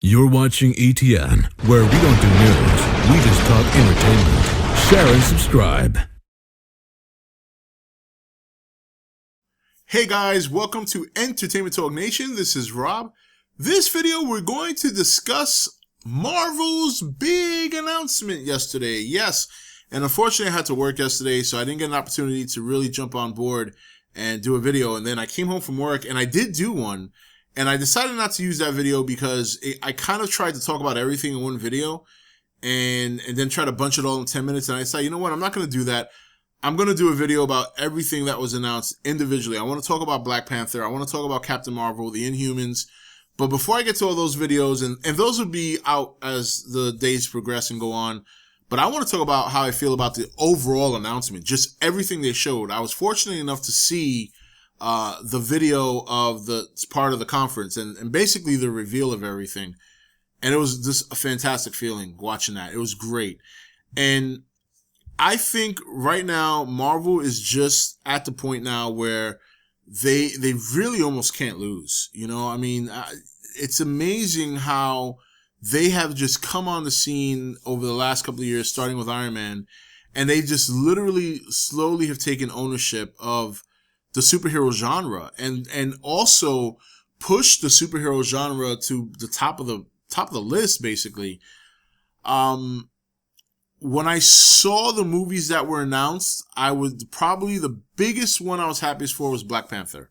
You're watching E.T.N, where we don't do news, we just talk entertainment. Share and subscribe. Hey guys, welcome to Entertainment Talk Nation. This is Rob. This video, we're going to discuss Marvel's big announcement yesterday. Yes, and unfortunately I had to work yesterday, so I didn't get an opportunity to really jump on board and do a video. And then I came home from work and I did do one. And I decided not to use that video because I kind of tried to talk about everything in one video and then try to bunch it all in 10 minutes. And I decided, you know what? I'm not going to do that. I'm going to do a video about everything that was announced individually. I want to talk about Black Panther. I want to talk about Captain Marvel, the Inhumans. But before I get to all those videos, and those will be out as the days progress and go on, but I want to talk about how I feel about the overall announcement, just everything they showed. I was fortunate enough to see the video of the part of the conference and basically the reveal of everything. And it was just a fantastic feeling watching that. It was great. And I think right now Marvel is just at the point now where they really almost can't lose. You know, I mean, it's amazing how they have just come on the scene over the last couple of years, starting with Iron Man, and they just literally slowly have taken ownership of the superhero genre and also push the superhero genre to the top of the list, basically. When I saw the movies that were announced, I was probably the biggest one I was happiest for was Black Panther.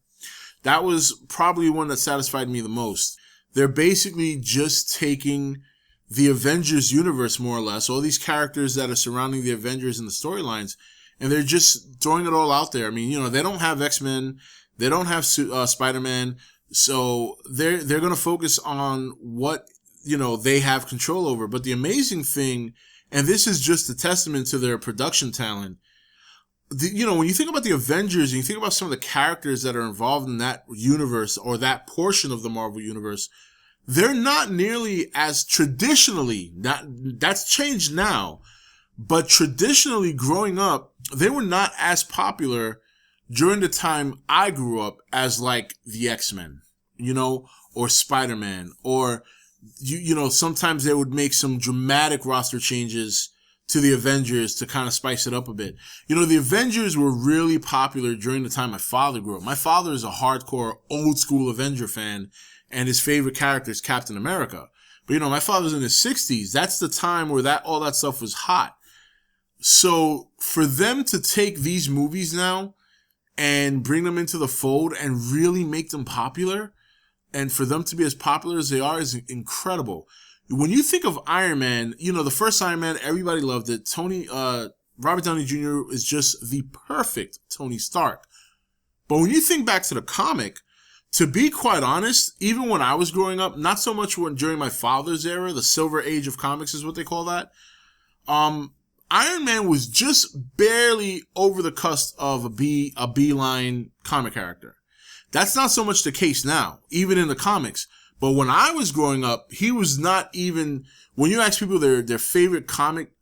That was probably one that satisfied me the most. They're basically just taking the Avengers universe, more or less, all these characters that are surrounding the Avengers and the storylines, and they're just throwing it all out there. I mean, you know, they don't have X-Men. They don't have Spider-Man. So they're going to focus on what, you know, they have control over. But the amazing thing, and this is just a testament to their production talent, you know, when you think about the Avengers and you think about some of the characters that are involved in that universe or that portion of the Marvel universe, they're not nearly as traditionally, that's changed now, but traditionally growing up, they were not as popular during the time I grew up as like the X-Men, you know, or Spider-Man, or, you know, sometimes they would make some dramatic roster changes to the Avengers to kind of spice it up a bit. You know, the Avengers were really popular during the time my father grew up. My father is a hardcore old school Avenger fan, and his favorite character is Captain America. But, you know, my father's in his 60s. That's the time where all that stuff was hot. So for them to take these movies now and bring them into the fold and really make them popular, and for them to be as popular as they are, is incredible. When you think of Iron Man, you know, the first Iron Man, everybody loved it. Robert Downey Jr. is just the perfect Tony Stark. But when you think back to the comic, to be quite honest, even when I was growing up, not so much during my father's era, the Silver Age of comics is what they call that, Iron Man was just barely over the cusp of a B-line comic character. That's not so much the case now, even in the comics. But when I was growing up, he was not even, when you ask people their favorite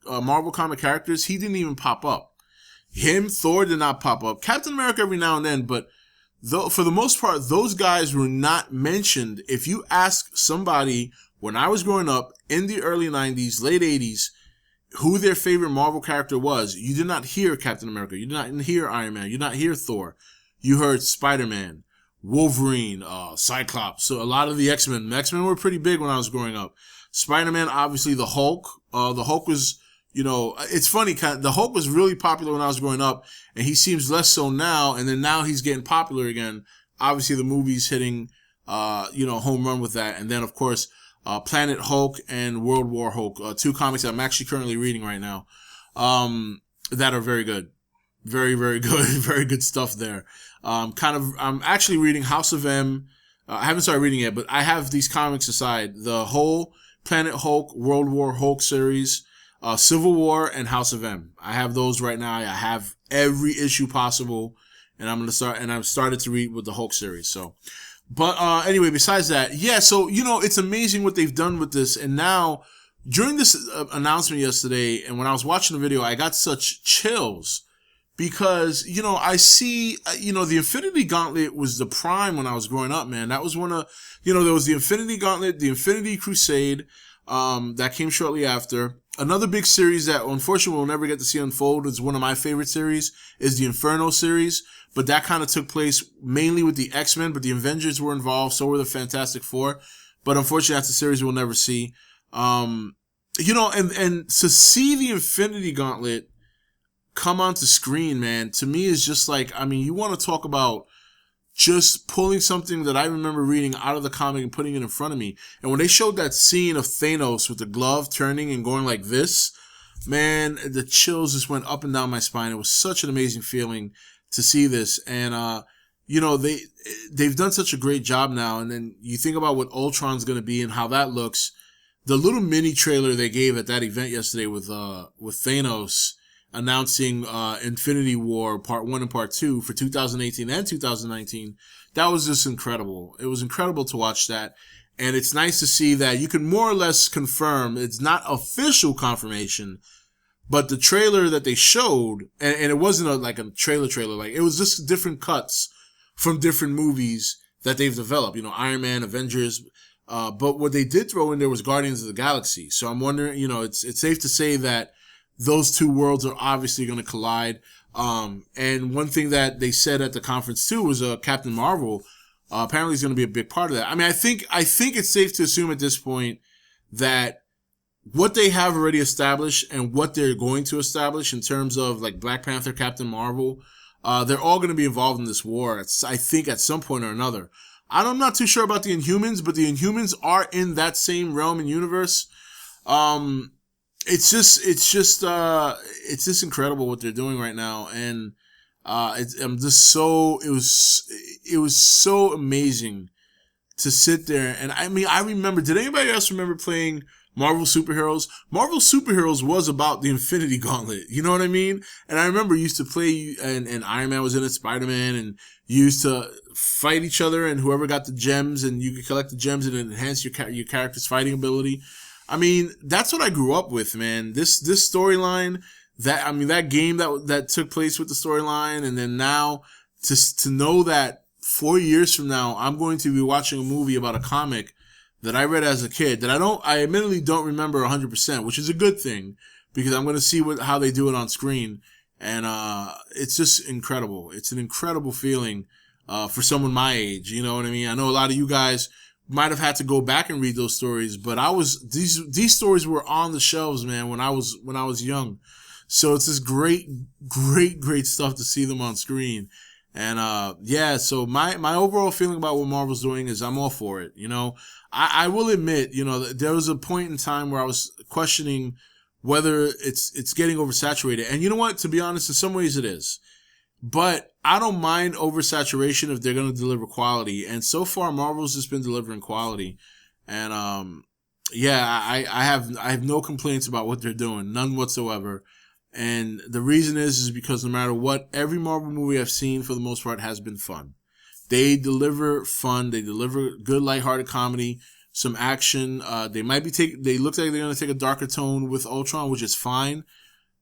Marvel comic characters, he didn't even pop up. Thor did not pop up. Captain America every now and then, but for the most part, those guys were not mentioned. If you ask somebody when I was growing up in the early 90s, late 80s, who their favorite Marvel character was, you did not hear Captain America. You did not hear Iron Man. You did not hear Thor. You heard Spider-Man, Wolverine, Cyclops. So a lot of the X-Men. The X-Men were pretty big when I was growing up. Spider-Man, obviously the Hulk. The Hulk was, you know, it's funny. The Hulk was really popular when I was growing up, and he seems less so now. And then now he's getting popular again. Obviously the movie's hitting, you know, home run with that. And then of course, Planet Hulk and World War Hulk, two comics that I'm actually currently reading right now, that are very good. Very, very good. Very good stuff there. I'm actually reading House of M. I haven't started reading it, but I have these comics aside. The whole Planet Hulk, World War Hulk series, Civil War, and House of M. I have those right now. I have every issue possible, and I've started to read with the Hulk series, so. But anyway, besides that, yeah, so, you know, it's amazing what they've done with this. And now, during this announcement yesterday, and when I was watching the video, I got such chills because, I see, the Infinity Gauntlet was the prime when I was growing up, man. That was one of, there was the Infinity Gauntlet, the Infinity Crusade, that came shortly after. Another big series that unfortunately we'll never get to see unfold is one of my favorite series is the Inferno series, but that kind of took place mainly with the X-Men, but the Avengers were involved, so were the Fantastic Four, but unfortunately that's a series we'll never see. And to see the Infinity Gauntlet come onto screen, man, to me is just like, you want to talk about just pulling something that I remember reading out of the comic and putting it in front of me. And when they showed that scene of Thanos with the glove turning and going like this, man, the chills just went up and down my spine. It was such an amazing feeling to see this. And, they've done such a great job now. And then you think about what Ultron's going to be and how that looks. The little mini trailer they gave at that event yesterday with Thanos announcing Infinity War Part 1 and Part 2 for 2018 and 2019, that was just incredible. It was incredible to watch that. And it's nice to see that you can more or less confirm, it's not official confirmation, but the trailer that they showed, and it wasn't like a trailer, like it was just different cuts from different movies that they've developed, Iron Man, Avengers, but what they did throw in there was Guardians of the Galaxy. So I'm wondering, it's safe to say that those two worlds are obviously going to collide. And one thing that they said at the conference too was Captain Marvel apparently is going to be a big part of that. I think it's safe to assume at this point that what they have already established and what they're going to establish in terms of like Black Panther, Captain Marvel, they're all going to be involved in this war. I think at some point or another. I'm not too sure about the Inhumans, but the Inhumans are in that same realm and universe. It's just incredible what they're doing right now. And, it was so amazing to sit there. And I remember, did anybody else remember playing Marvel Superheroes? Marvel Superheroes was about the Infinity Gauntlet. You know what I mean? And I remember you used to play, and Iron Man was in it, Spider-Man, and you used to fight each other, and whoever got the gems, and you could collect the gems and enhance your character's fighting ability. That's what I grew up with, man. This storyline, that game that took place with the storyline, and then now to know that 4 years from now, I'm going to be watching a movie about a comic that I read as a kid that I admittedly don't remember 100%, which is a good thing because I'm going to see how they do it on screen. And, it's just incredible. It's an incredible feeling, for someone my age. You know what I mean? I know a lot of you guys might have had to go back and read those stories, but these stories were on the shelves, man, when I was young. So it's just great stuff to see them on screen. And, so my overall feeling about what Marvel's doing is I'm all for it. I will admit, there was a point in time where I was questioning whether it's getting oversaturated. And you know what? To be honest, in some ways it is. But I don't mind oversaturation if they're going to deliver quality. And so far, Marvel's just been delivering quality. And, I have no complaints about what they're doing. None whatsoever. And the reason is because no matter what, every Marvel movie I've seen for the most part has been fun. They deliver fun. They deliver good, lighthearted comedy, some action. They look like they're going to take a darker tone with Ultron, which is fine.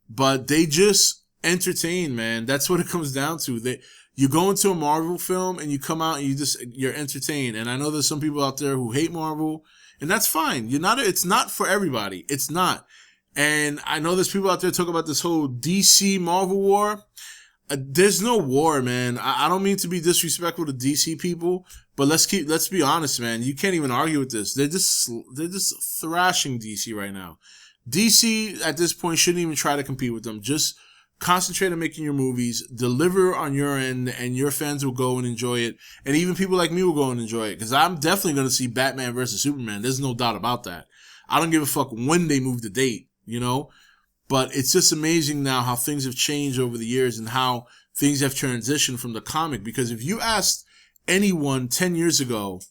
But they just entertain, man. That's what it comes down to. You go into a Marvel film and you come out and you're entertained. And I know there's some people out there who hate Marvel, and that's fine. It's not for everybody. It's not. And I know there's people out there talking about this whole DC Marvel war. There's no war, man. I don't mean to be disrespectful to DC people, but let's be honest, man. You can't even argue with this. They're just thrashing DC right now. DC at this point shouldn't even try to compete with them. Just concentrate on making your movies, deliver on your end, and your fans will go and enjoy it. And even people like me will go and enjoy it. Because I'm definitely going to see Batman versus Superman. There's no doubt about that. I don't give a fuck when they move the date, But it's just amazing now how things have changed over the years and how things have transitioned from the comic. Because if you asked anyone 10 years ago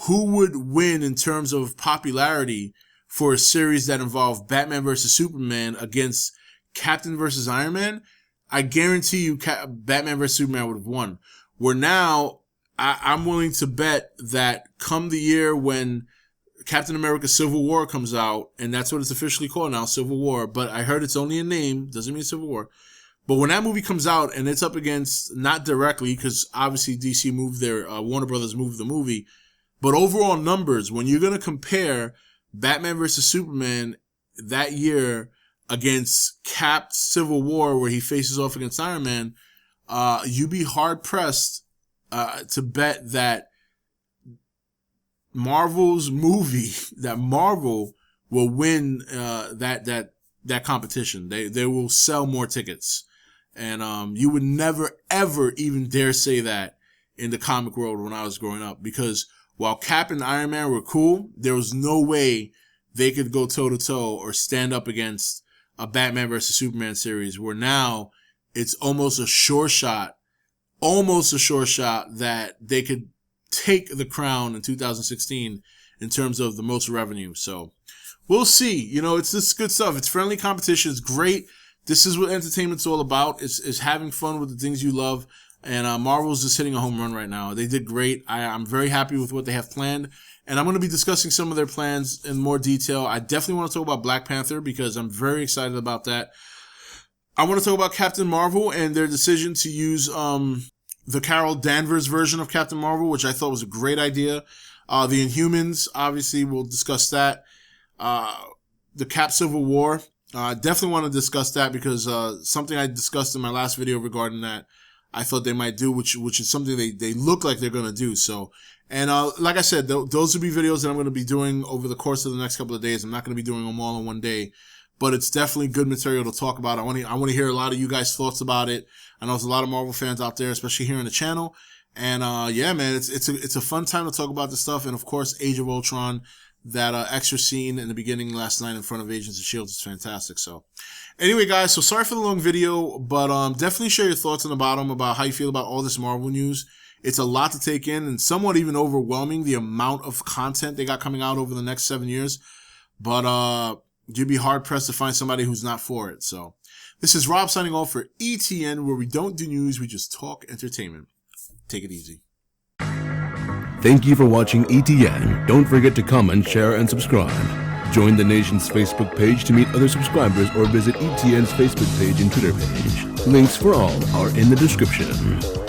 who would win in terms of popularity for a series that involved Batman versus Superman against Captain versus Iron Man, I guarantee you Batman versus Superman would have won. Where now, I'm willing to bet that come the year when Captain America Civil War comes out, and that's what it's officially called now, Civil War, but I heard it's only a name, doesn't mean Civil War. But when that movie comes out and it's up against, not directly, because obviously DC moved their, Warner Brothers moved the movie, but overall numbers, when you're going to compare Batman vs. Superman that year against Cap's Civil War, where he faces off against Iron Man, you'd be hard pressed to bet that Marvel's movie, that Marvel will win that competition. They will sell more tickets. And you would never, ever even dare say that in the comic world when I was growing up. Because while Cap and Iron Man were cool, there was no way they could go toe-to-toe or stand up against a Batman vs. Superman series, where now it's almost a sure shot that they could take the crown in 2016 in terms of the most revenue. So we'll see. You know, it's this good stuff. It's friendly competition. It's great. This is what entertainment's all about. Is having fun with the things you love. And Marvel's just hitting a home run right now. They did great. I'm very happy with what they have planned. And I'm going to be discussing some of their plans in more detail. I definitely want to talk about Black Panther because I'm very excited about that. I want to talk about Captain Marvel and their decision to use the Carol Danvers version of Captain Marvel, which I thought was a great idea. The Inhumans, obviously, we'll discuss that. The Cap Civil War. I definitely want to discuss that because something I discussed in my last video regarding that, I thought they might do, which is something they look like they're going to do. So, and like I said, those will be videos that I'm going to be doing over the course of the next couple of days. I'm not going to be doing them all in one day, but it's definitely good material to talk about. I want to hear a lot of you guys' thoughts about it. I know there's a lot of Marvel fans out there, especially here on the channel. And yeah, man, it's a fun time to talk about this stuff. And of course, Age of Ultron. That extra scene in the beginning last night in front of Agents of S.H.I.E.L.D. is fantastic. So anyway, guys, so sorry for the long video, but definitely share your thoughts on the bottom about how you feel about all this Marvel news. It's a lot to take in and somewhat even overwhelming, the amount of content they got coming out over the next 7 years. But you'd be hard-pressed to find somebody who's not for it. So this is Rob signing off for E.T.N, where we don't do news, we just talk entertainment. Take it easy. Thank you for watching E.T.N. Don't forget to comment, share, and subscribe. Join the nation's Facebook page to meet other subscribers or visit E.T.N.'s Facebook page and Twitter page. Links for all are in the description.